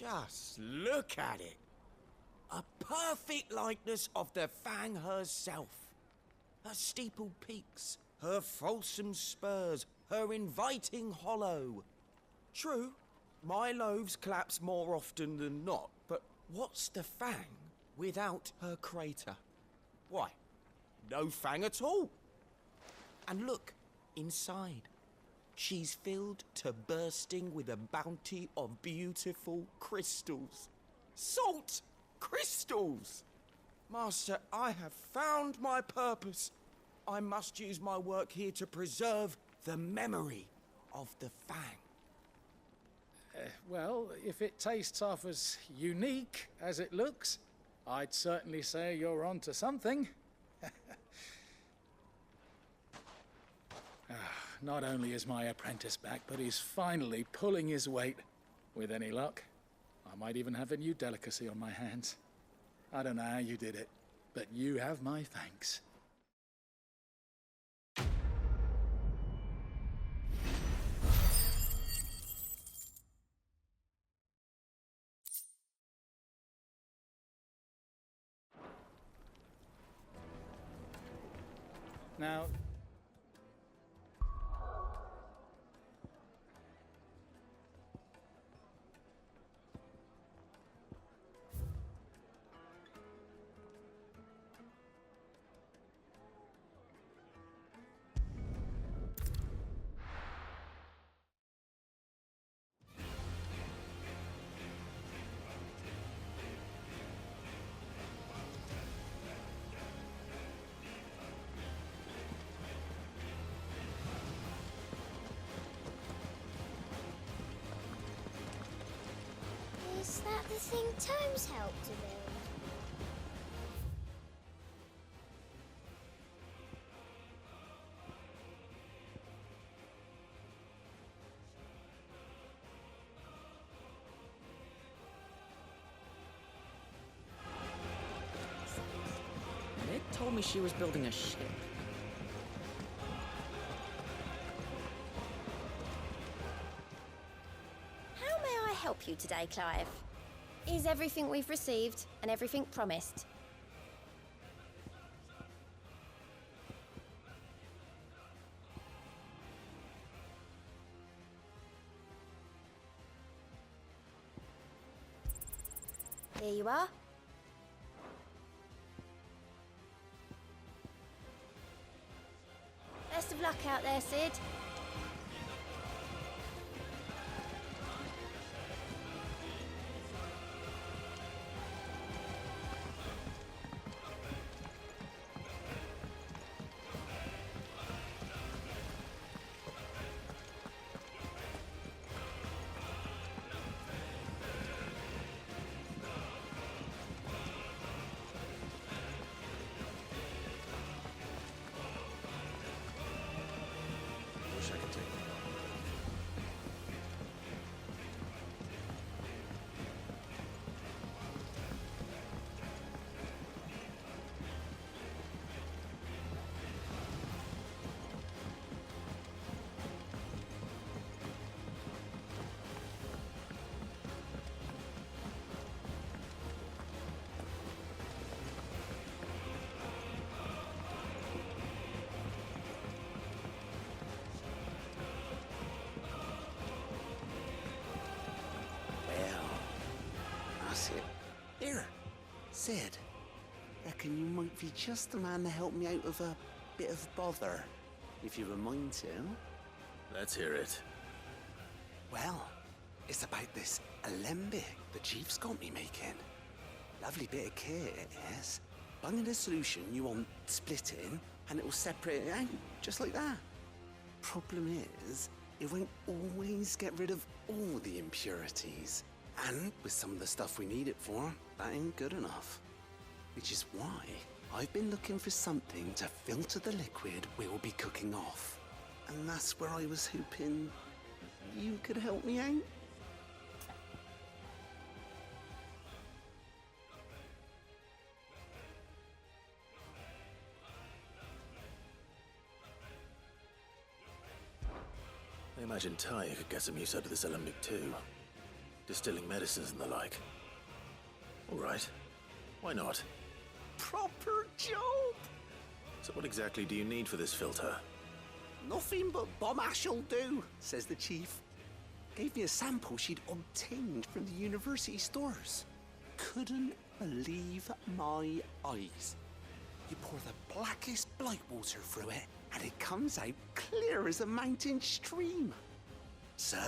Just look at it. A perfect likeness of the Fang herself. Her steepled peaks, her fulsome spurs, her inviting hollow. True, my loaves collapse more often than not, but what's the Fang without her crater? Why, no Fang at all. And look, inside. She's filled to bursting with a bounty of beautiful crystals. Salt crystals! Master, I have found my purpose. I must use my work here to preserve the memory of the Fang. Well, if it tastes half as unique as it looks, I'd certainly say you're onto something. Not only is my apprentice back, but he's finally pulling his weight. With any luck, I might even have a new delicacy on my hands. I don't know how you did it, but you have my thanks. Now, Is that the thing Tomes helped to build? Meg told me she was building a ship. How may I help you today, Clive? Is everything we've received and everything promised? Here you are. Best of luck out there, Sid. Wish I could take it. That's it. Here, Sid. Reckon you might be just the man to help me out of a bit of bother, if you were mind to. Let's hear it. Well, it's about this alembic the chief's got me making. Lovely bit of kit, it is. Bung in a solution you want splitting, and it will separate it out, just like that. Problem is, it won't always get rid of all the impurities. And with some of the stuff we need it for, that ain't good enough. Which is why I've been looking for something to filter the liquid we'll be cooking off. And that's where I was hoping you could help me out. I imagine Ty could get some use out of this alembic too. distilling medicines and the like. All right. Why not? Proper job! So what exactly do you need for this filter? Nothing but bomb ash'll do, says the chief. Gave me a sample she'd obtained from the university stores. Couldn't believe my eyes. You pour the blackest blight water through it, and it comes out clear as a mountain stream. So,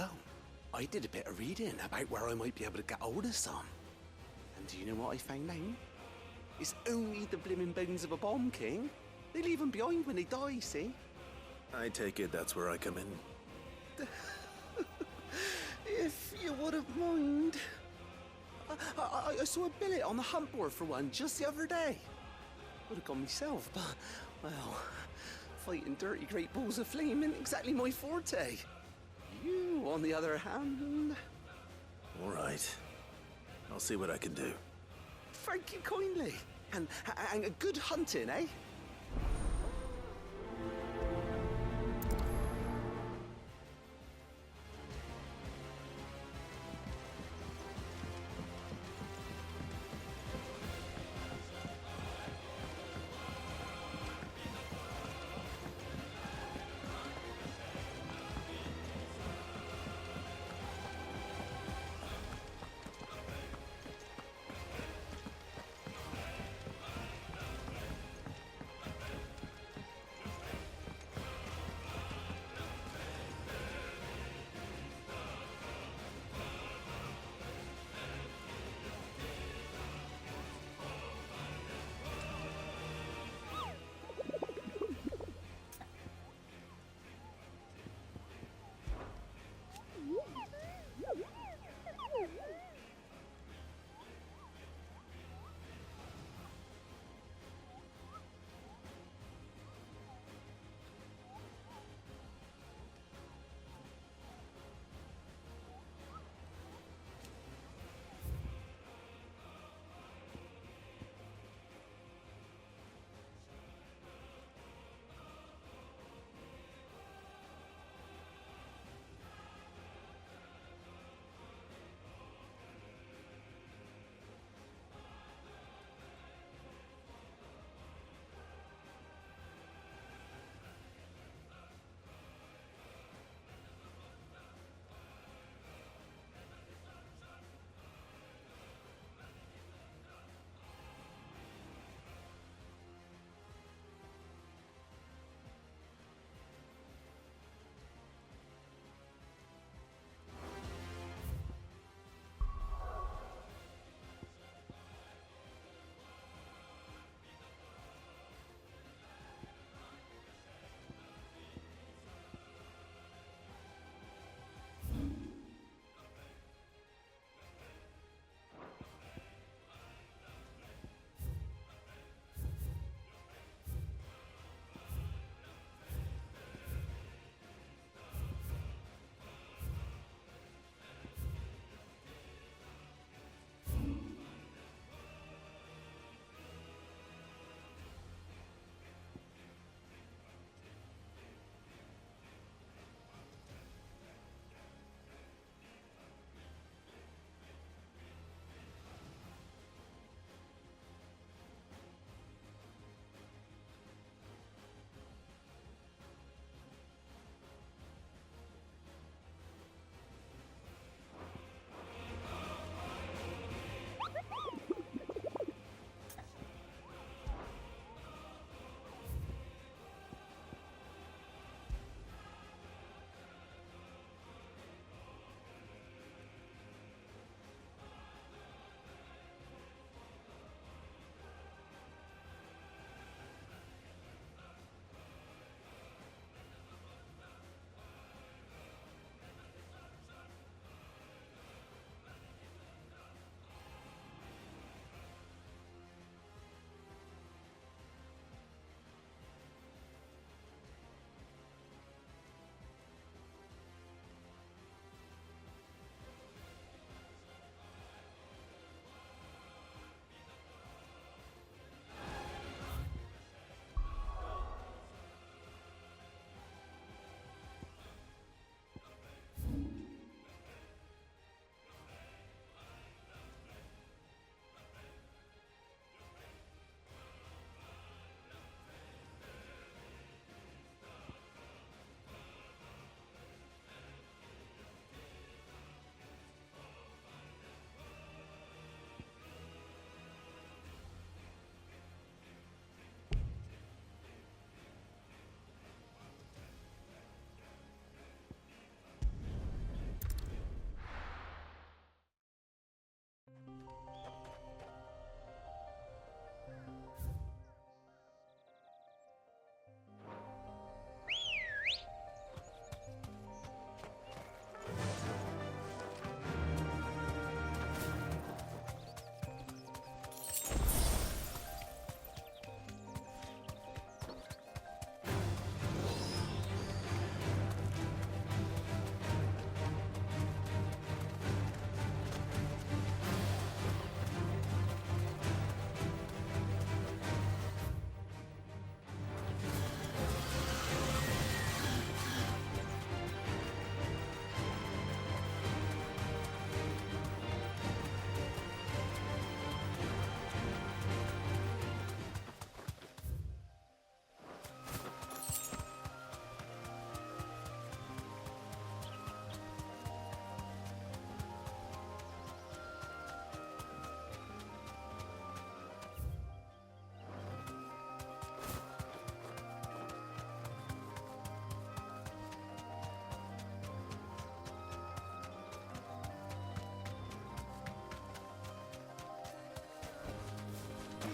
I did a bit of reading about where I might be able to get hold of some. And do you know what I found out? It's only the blimmin' bones of a bomb king. They leave them behind when they die, see? I take it that's where I come in. If you wouldn't mind. I saw a billet on the hunt board for one just the other day. Would have gone myself, but, well, fighting dirty great balls of flame isn't exactly my forte. You, on the other hand... All right. I'll see what I can do. Thank you kindly. And a good hunting, eh?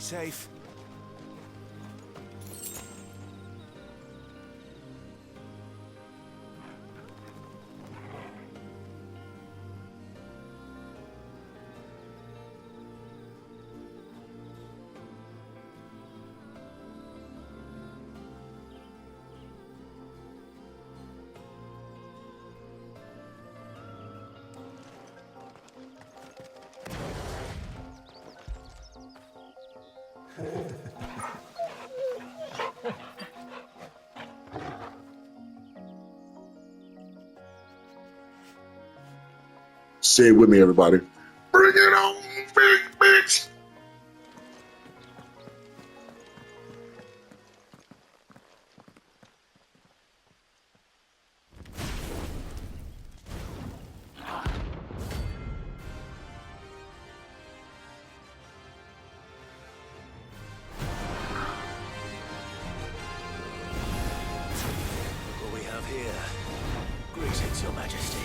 safe. Say it with me, everybody. Bring it on, big bitch! What we have here. Greetings, Your Majesty.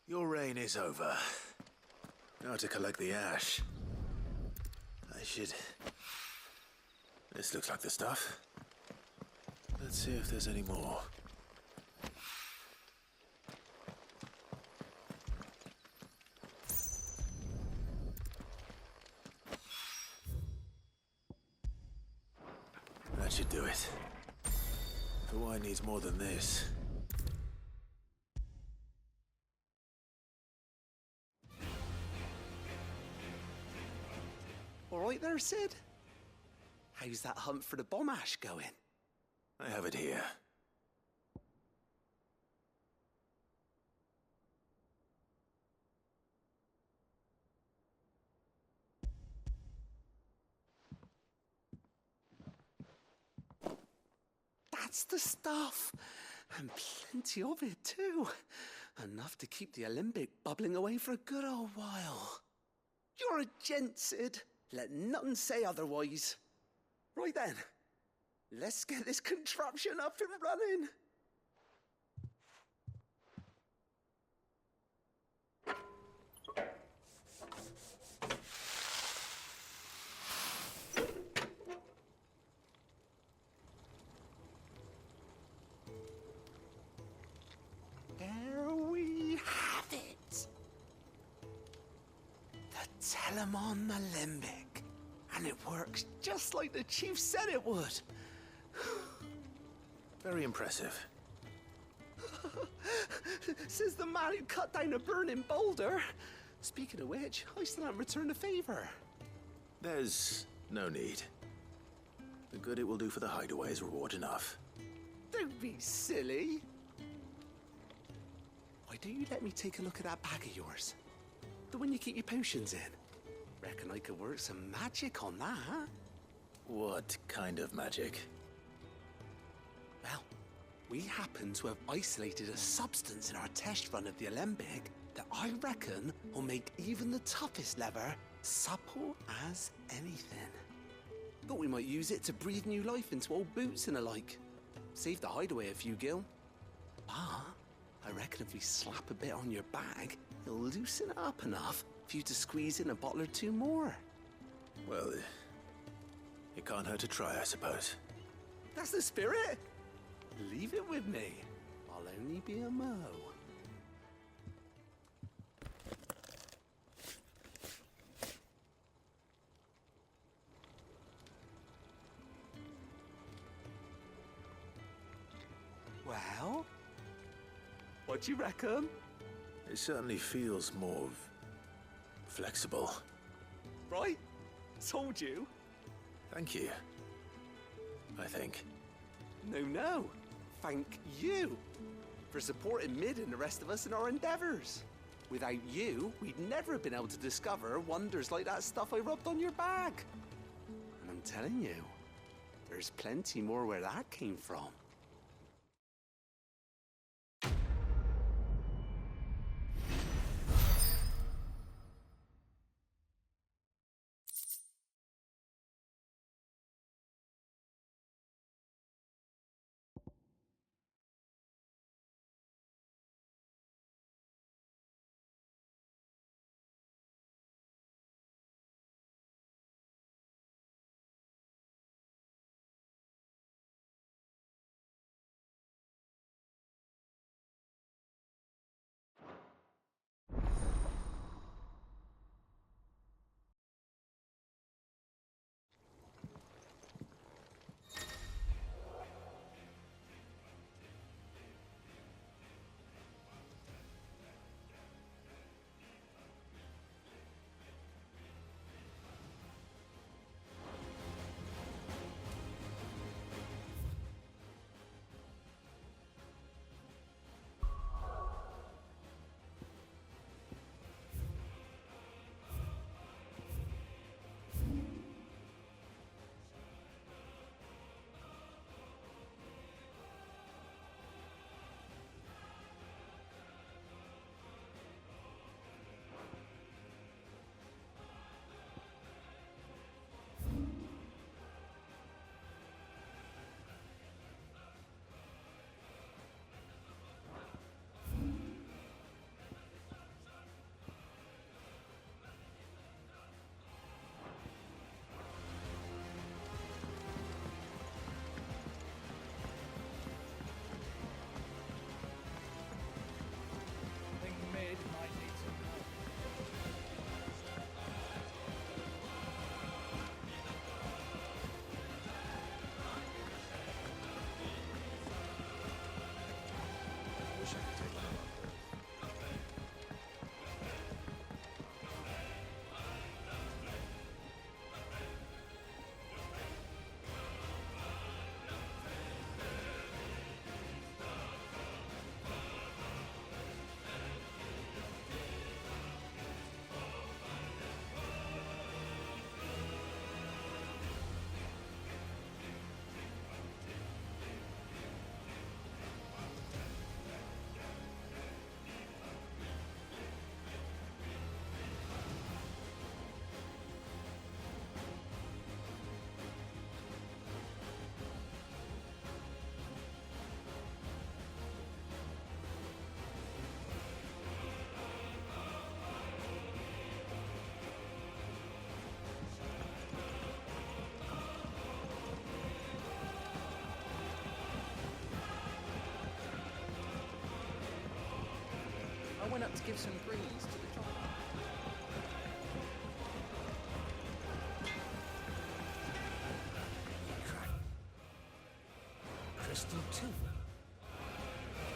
Your reign is over. Now to collect the ash. I should... This looks like the stuff. Let's see if there's any more. That should do it. The wine needs more than this. All right there, Sid? How's that hunt for the bomb ash going? I have it here. That's the stuff. And plenty of it, too. Enough to keep the alembic bubbling away for a good old while. You're a gent, Sid. Let nothing say otherwise. Right then, let's get this contraption up and running. There we have it. The Telemon Alembic. And it works just like the chief said it would. Very impressive. Says the man who cut down a burning boulder. Speaking of which, I still haven't returned the favor. There's no need. The good it will do for the hideaway is reward enough. Don't be silly. Why don't you let me take a look at that bag of yours? The one you keep your potions in. Reckon I could work some magic on that. What kind of magic? Well, we happen to have isolated a substance in our test run of the alembic that I reckon will make even the toughest lever supple as anything. Thought we might use it to breathe new life into old boots and the like. Save the hideaway a few gil. But I reckon if we slap a bit on your bag, it'll loosen it up enough for you to squeeze in a bottle or two more. Well, it can't hurt to try, I suppose. That's the spirit. Leave it with me. I'll only be a mo. Well, what do you reckon? It certainly feels more flexible. Right? Told you. Thank you. I think. No. Thank you for supporting Mid and the rest of us in our endeavors. Without you, we'd never have been able to discover wonders like that stuff I rubbed on your bag. And I'm telling you, there's plenty more where that came from. went up to give some greens to the chopper. Crystal too?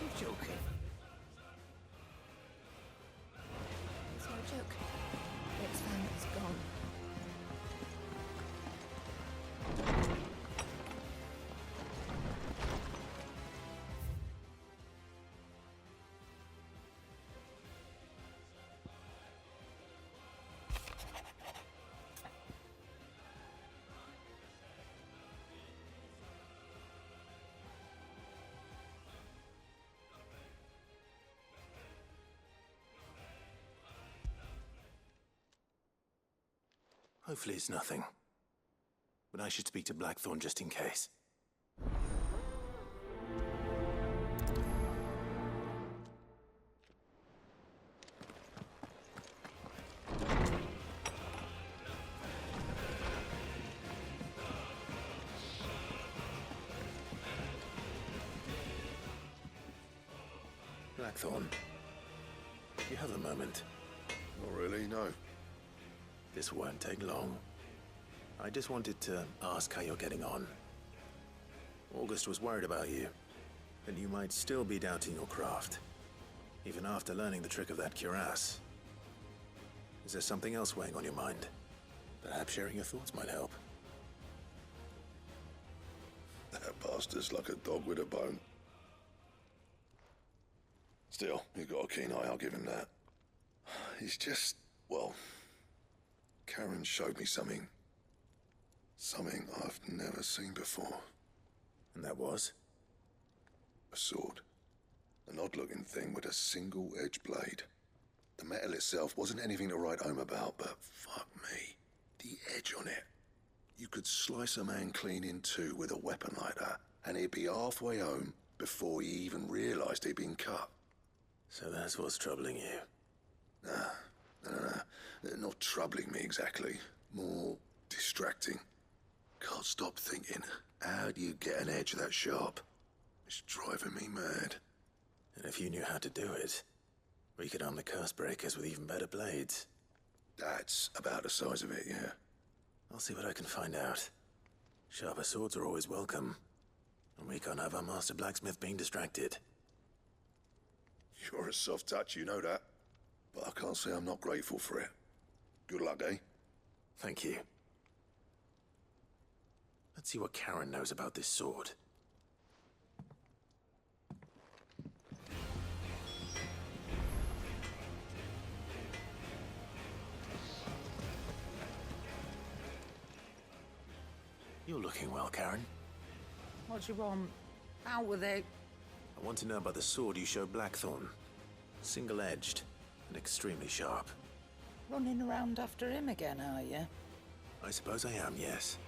You're joking. It's no joke. Rick's fang is gone. Hopefully it's nothing. But I should speak to Blackthorn just in case. Blackthorn, you have a moment. Not really, no. This won't take long. I just wanted to ask how you're getting on. August was worried about you, that you might still be doubting your craft, even after learning the trick of that cuirass. Is there something else weighing on your mind? Perhaps sharing your thoughts might help. That bastard's like a dog with a bone. Still, he's got a keen eye, I'll give him that. He's just, well, Karen showed me something. Something I've never seen before. And that was? A sword. An odd-looking thing with a single-edged blade. The metal itself wasn't anything to write home about, but fuck me. The edge on it. You could slice a man clean in two with a weapon like that, and he'd be halfway home before he even realized he'd been cut. So that's what's troubling you. No. Not troubling me exactly. More distracting. Can't stop thinking, how do you get an edge that sharp? It's driving me mad. And if you knew how to do it, we could arm the curse breakers with even better blades. That's about the size of it, yeah. I'll see what I can find out. Sharper swords are always welcome. And we can't have our master blacksmith being distracted. You're a soft touch, you know that. But I can't say I'm not grateful for it. Good luck, eh? Thank you. Let's see what Karen knows about this sword. You're looking well, Karen. What do you want? Out with it. I want to know about the sword you showed Blackthorn. Single-edged and extremely sharp. Running around after him again, are you? I suppose I am, yes.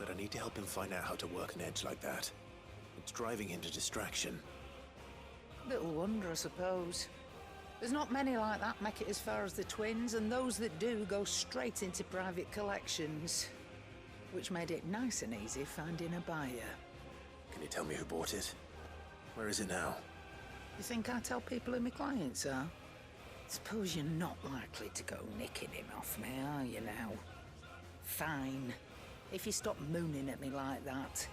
But I need to help him find out how to work an edge like that. It's driving him to distraction. Little wonder, I suppose. There's not many like that make it as far as the twins, and those that do go straight into private collections. Which made it nice and easy finding a buyer. Can you tell me who bought it? Where is it now? You think I tell people who my clients are? Suppose you're not likely to go nicking him off me, are you now? Fine. If you stop mooning at me like that.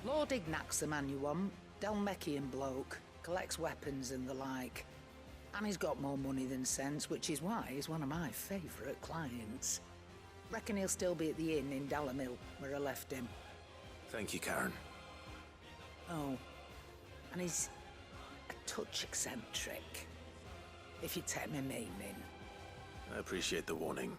Lord Ignac's the man you want. Dalmekian bloke. Collects weapons and the like. And he's got more money than sense, which is why he's one of my favourite clients. Reckon he'll still be at the inn in Dalamil, where I left him. Thank you, Karen. Oh. And he's a touch eccentric. If you take me meaning. I appreciate the warning.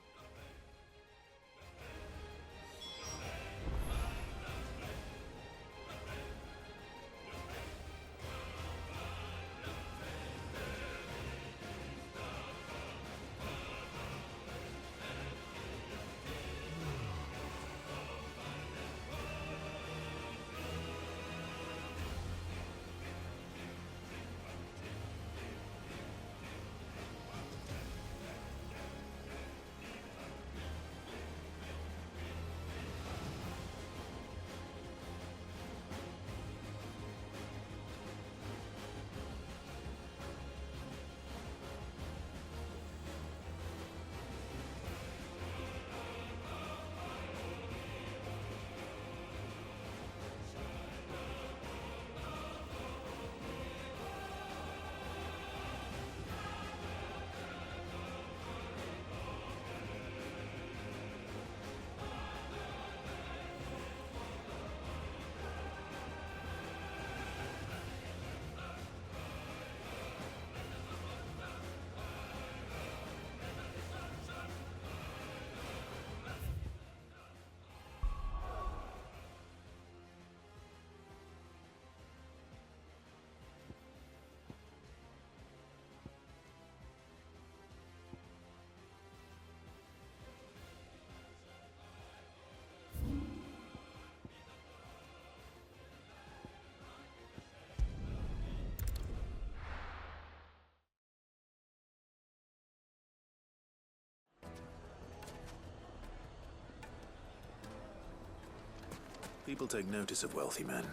People take notice of wealthy men.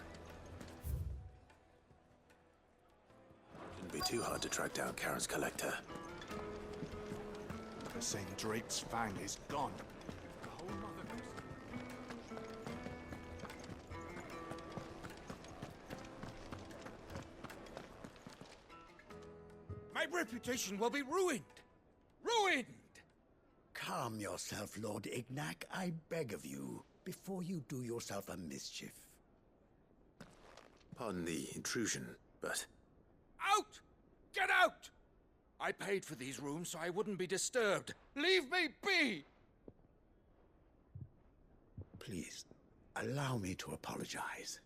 Shouldn't be too hard to track down Karen's collector. They're saying Drake's fang is gone. The whole mother coast. My reputation will be ruined! Ruined! Calm yourself, Lord Ignac, I beg of you, before you do yourself a mischief. Pardon the intrusion, but Out! Get out! I paid for these rooms so I wouldn't be disturbed. Leave me be! Please, allow me to apologize.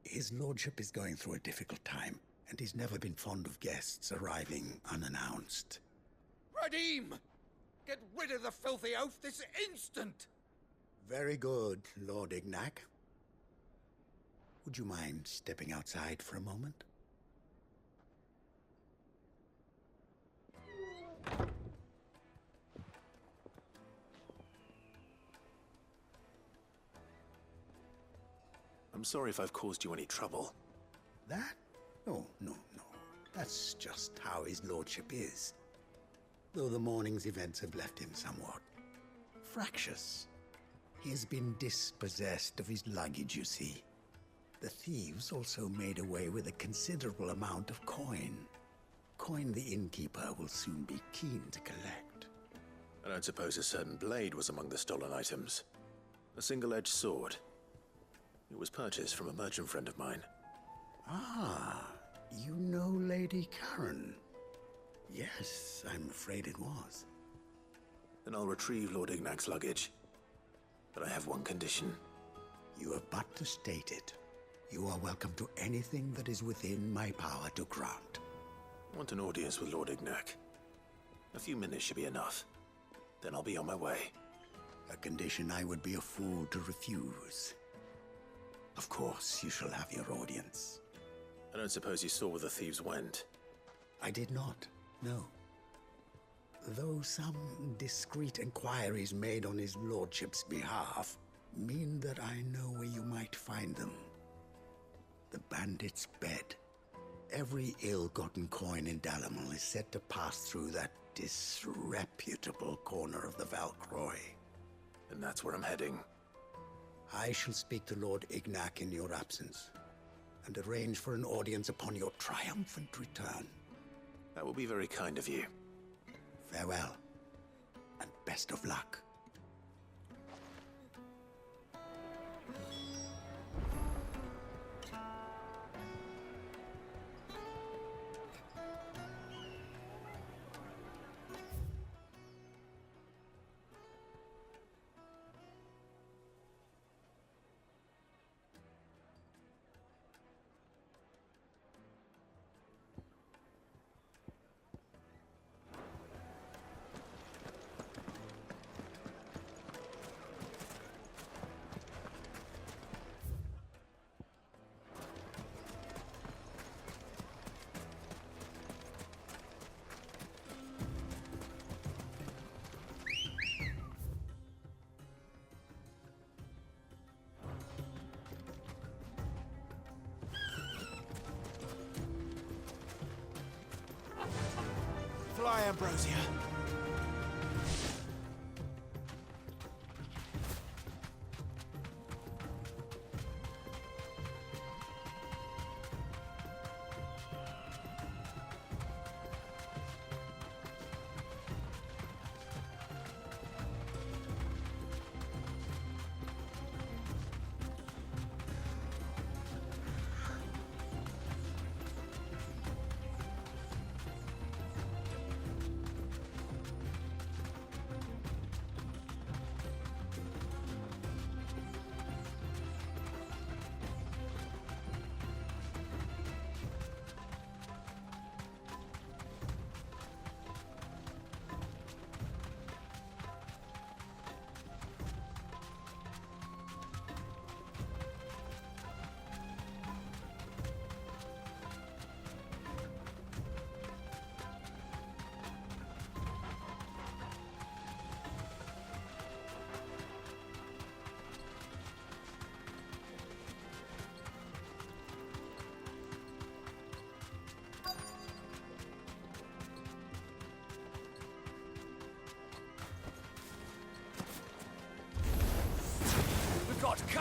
His lordship is going through a difficult time, and he's never been fond of guests arriving unannounced. Radim! Get rid of the filthy oaf this instant! Very good, Lord Ignac. Would you mind stepping outside for a moment? I'm sorry if I've caused you any trouble. That? No, no, no. That's just how his lordship is. Though the morning's events have left him somewhat fractious. He has been dispossessed of his luggage, you see. The thieves also made away with a considerable amount of coin. Coin the innkeeper will soon be keen to collect. I don't suppose a certain blade was among the stolen items. A single-edged sword. It was purchased from a merchant friend of mine. Ah, you know Lady Karen. Yes, I'm afraid it was. Then I'll retrieve Lord Ignac's luggage. But I have one condition. You have but to state it. You are welcome to anything that is within my power to grant. I want an audience with Lord Ignac. A few minutes should be enough. Then I'll be on my way. A condition I would be a fool to refuse. Of course, you shall have your audience. I don't suppose you saw where the thieves went. I did not, no. Though some discreet inquiries made on his lordship's behalf mean that I know where you might find them. The bandit's bed. Every ill-gotten coin in Dalimil is said to pass through that disreputable corner of the Valcroy. And that's where I'm heading. I shall speak to Lord Ignac in your absence, and arrange for an audience upon your triumphant return. That will be very kind of you. Farewell, and best of luck. Fly, Ambrosia.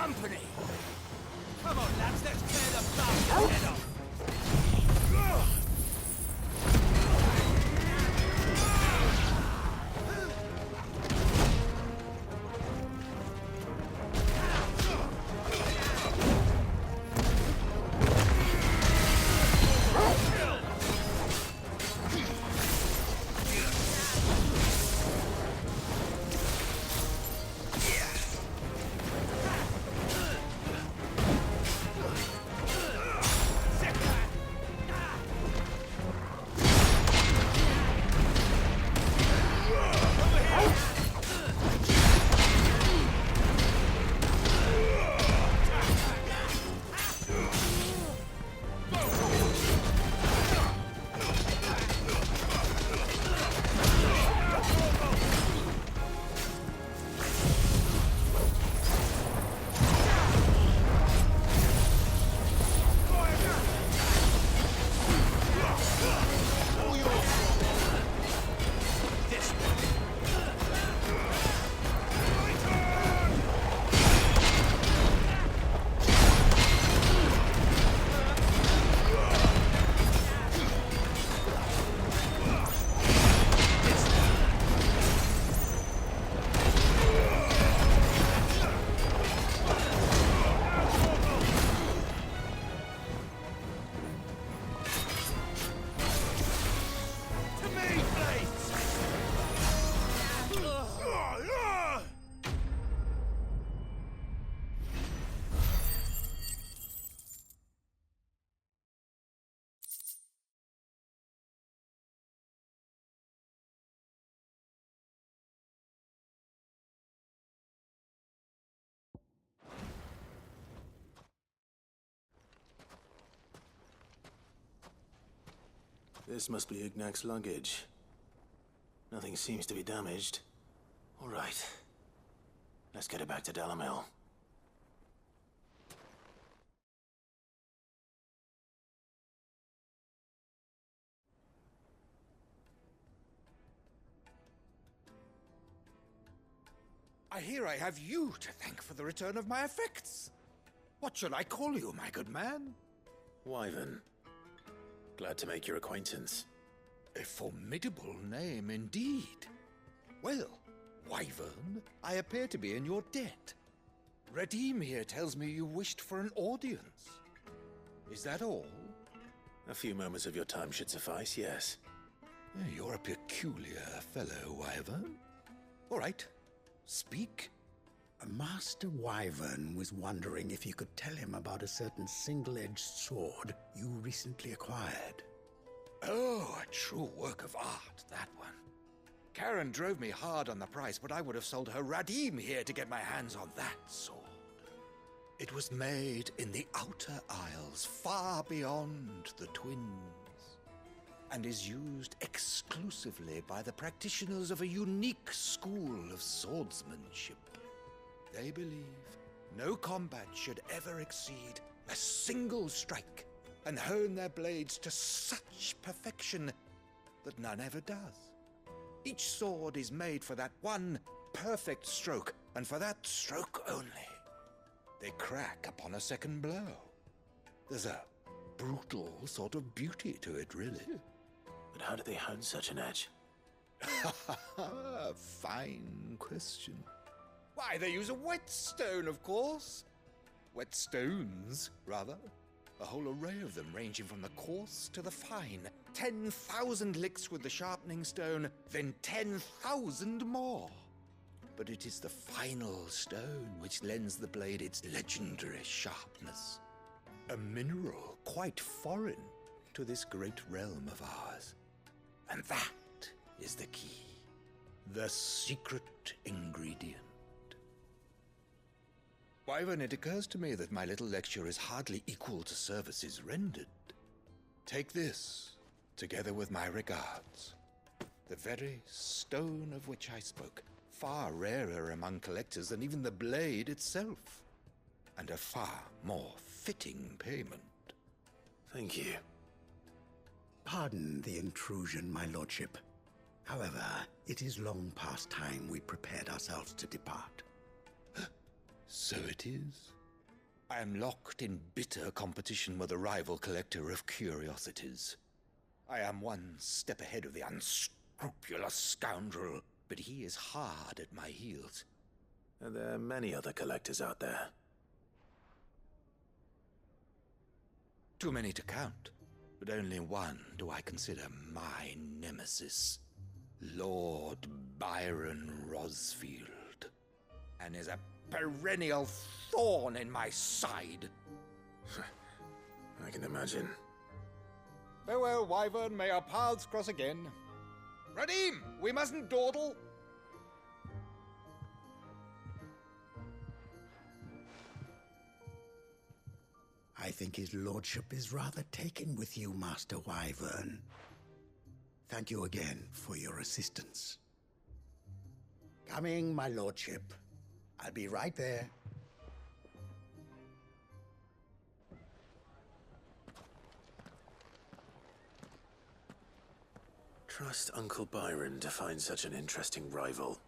company! Come on, lads, let's tear the bastard's head off! This must be Ignac's luggage. Nothing seems to be damaged. All right. Let's get it back to Dalamil. I hear I have you to thank for the return of my effects. What shall I call you, my good man? Wyvern. Glad to make your acquaintance. A formidable name indeed. Well, Wyvern, I appear to be in your debt. Redeem here tells me you wished for an audience. Is that all? A few moments of your time should suffice, yes. You're a peculiar fellow, Wyvern. All right, speak. Master Wyvern was wondering if you could tell him about a certain single-edged sword you recently acquired. Oh, a true work of art, that one. Karen drove me hard on the price, but I would have sold her Radim here to get my hands on that sword. It was made in the Outer Isles, far beyond the Twins, and is used exclusively by the practitioners of a unique school of swordsmanship. They believe no combat should ever exceed a single strike, and hone their blades to such perfection that none ever does. Each sword is made for that one perfect stroke, and for that stroke only. They crack upon a second blow. There's a brutal sort of beauty to it, really. But how do they hone such an edge? Fine question. Why, they use a whetstone, of course. Whetstones, rather. A whole array of them, ranging from the coarse to the fine. 10,000 licks with the sharpening stone, then 10,000 more. But it is the final stone which lends the blade its legendary sharpness. A mineral quite foreign to this great realm of ours. And that is the key. The secret ingredient. Wyvern, it occurs to me that my little lecture is hardly equal to services rendered. Take this, together with my regards. The very stone of which I spoke, far rarer among collectors than even the blade itself, and a far more fitting payment. Thank you. Pardon the intrusion, my lordship. However, it is long past time we prepared ourselves to depart. So it is. I am locked in bitter competition with a rival collector of curiosities. I am one step ahead of the unscrupulous scoundrel, but he is hard at my heels. And there are many other collectors out there. Too many to count, but only one do I consider my nemesis. Lord Byron Rosfield. And is a perennial thorn in my side. I can imagine. Farewell, Wyvern. May our paths cross again. Radim, we mustn't dawdle. I think his lordship is rather taken with you, Master Wyvern. Thank you again for your assistance. Coming, my lordship. I'll be right there. Trust Uncle Byron to find such an interesting rival.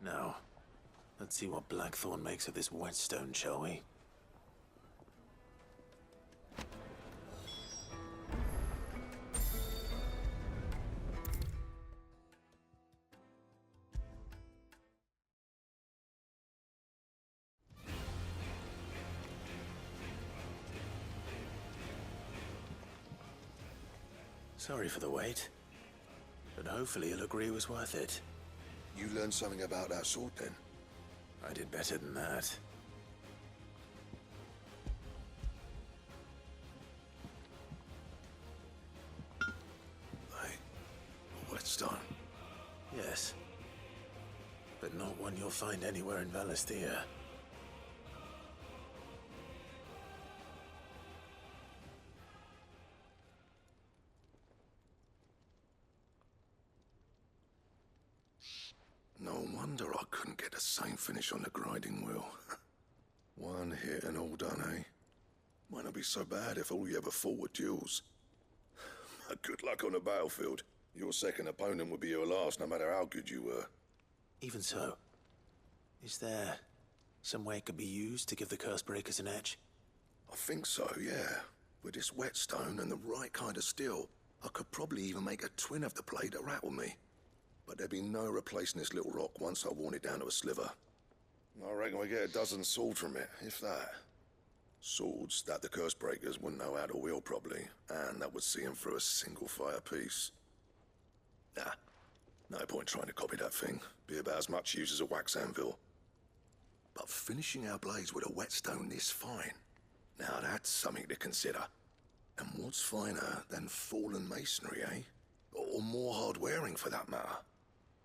Now, let's see what Blackthorn makes of this whetstone, shall we? Sorry for the wait, but hopefully he'll agree it was worth it. You learned something about that sword then? I did better than that. A whetstone? Yes, but not one you'll find anywhere in Valisthea. No wonder I couldn't get the same finish on the grinding wheel. One hit and all done, eh? Might not be so bad if all you ever fought were duels. Good luck on the battlefield. Your second opponent would be your last, no matter how good you were. Even so, is there some way it could be used to give the Cursebreakers an edge? I think so, yeah. With this whetstone and the right kind of steel, I could probably even make a twin of the blade that rattled me. But there'd be no replacing this little rock once I worn it down to a sliver. I reckon we get a dozen swords from it, if that. Swords that the Cursebreakers wouldn't know how to wield properly, and that would see them through a single fire piece. Nah, no point trying to copy that thing. Be about as much use as a wax anvil. But finishing our blades with a whetstone this fine, now that's something to consider. And what's finer than fallen masonry, eh? Or more hard-wearing, for that matter.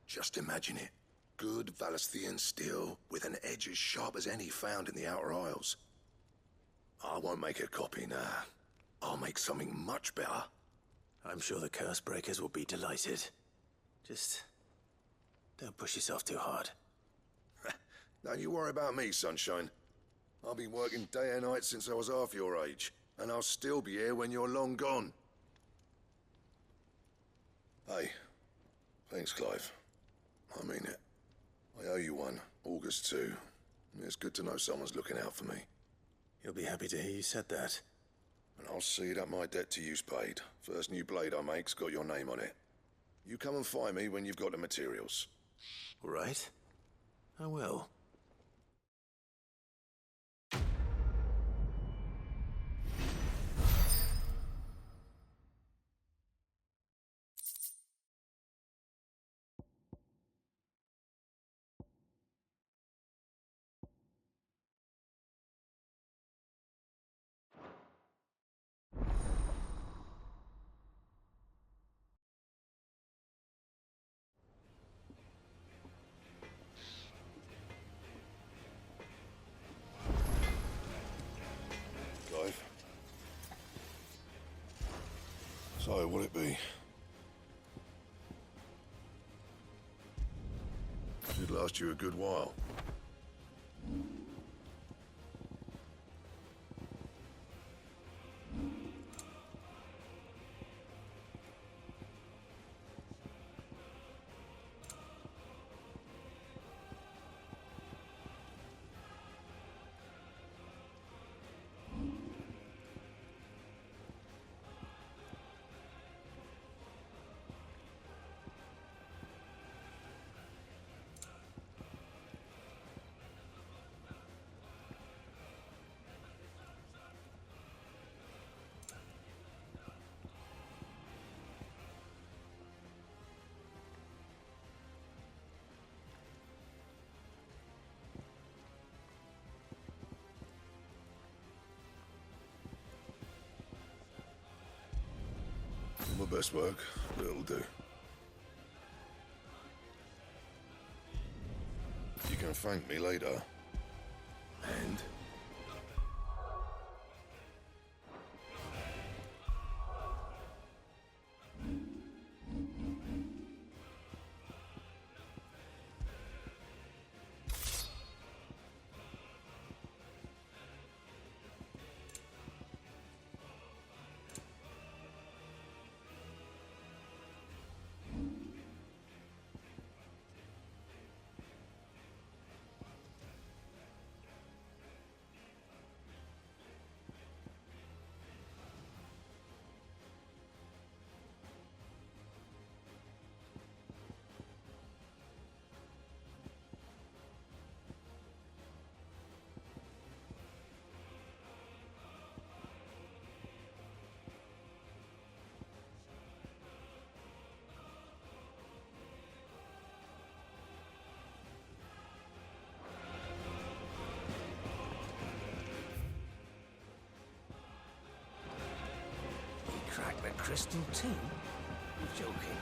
Just imagine it. Good Valisthean steel with an edge as sharp as any found in the Outer Isles. I won't make a copy, nah. I'll make something much better. I'm sure the Cursebreakers will be delighted. Just don't push yourself too hard. Don't you worry about me, sunshine. I've been working day and night since I was half your age, and I'll still be here when you're long gone. Hey, thanks, Clive. I mean it. I owe you one, August too. It's good to know someone's looking out for me. He'll be happy to hear you said that. And I'll see that my debt to you's paid. First new blade I make's got your name on it. You come and find me when you've got the materials. All right. I will. Clive. So, will it be? Should last you a good while. my best work, but it'll do. You can thank me later. And? Crack the crystal too? You're joking.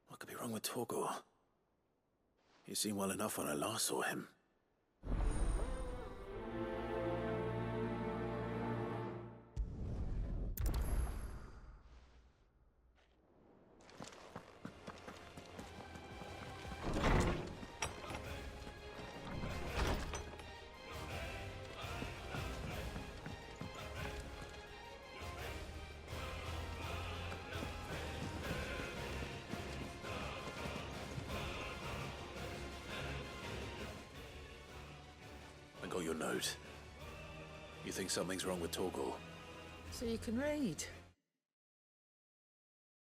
What could be wrong with Torgor? He seemed well enough when I last saw him. I got your note. You think something's wrong with Torgor? So you can read.